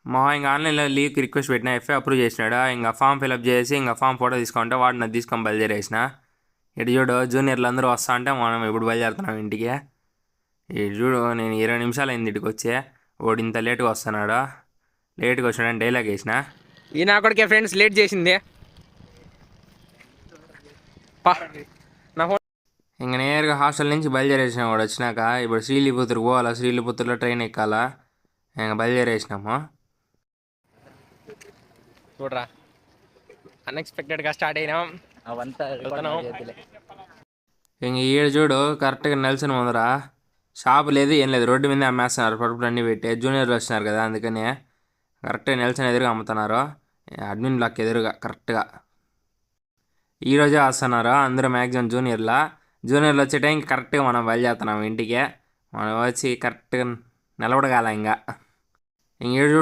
మా ఇంకా ఆన్లైన్లో లీవ్కి రిక్వెస్ట్ పెట్టిన ఎఫ్ఏ అప్రూవ్ చేసినాడు. ఇంకా ఫామ్ ఫిల్అప్ చేసి ఇంకా ఫామ్ ఫోటో తీసుకుంటే వాడు నాకు తీసుకొని బయలుదేరేసిన. ఇటు చూడు జూనియర్లు అందరూ వస్తా అంటే మనం ఇప్పుడు బయలుదేరుతున్నాం ఇంటికి. ఇటు చూడు నేను 20 నిమిషాలు అయింది ఇంటికి వచ్చే. వాడు ఇంత లేట్గా వస్తున్నాడు. లేట్గా వచ్చాడని డైలాగ్ వేసిన. ఈ నా కొడుకే ఫ్రెండ్స్ లేట్ చేసింది. ఇంక నేరుగా హాస్టల్ నుంచి బయలుదేరేసినాం. వాడు వచ్చినాక ఇప్పుడు శ్రీలిపుత్తూరుకు పోవాలా. శ్రీలిపుత్తూరులో ట్రైన్ ఎక్కాలా. ఇంకా బయలుదేరేసినాము. చూడరా అన్ఎక్స్పెక్టెడ్గా స్టార్ట్ అయినాం. ఇంక ఈడ చూడు కరెక్ట్గా నెల్సన్ ముందర షాప్ లేదు ఏం లేదు, రోడ్డు మీద అమ్మేస్తున్నారు పడుపులు అన్నీ పెట్టి. జూనియర్లు వచ్చినారు కదా అందుకని కరెక్ట్గా నెల్సన్ ఎదురుగా అమ్ముతున్నారు. అడ్మిన్ బ్లాక్ ఎదురుగా కరెక్ట్గా ఈరోజే వస్తున్నారు అందరూ మ్యాక్సిమం జూనియర్లు వచ్చే టైంకి కరెక్ట్గా మనం బయలుదేరుతున్నాం ఇంటికి. మనం వచ్చి కరెక్ట్గా నిలబడగాల ఇంకా. ఇంక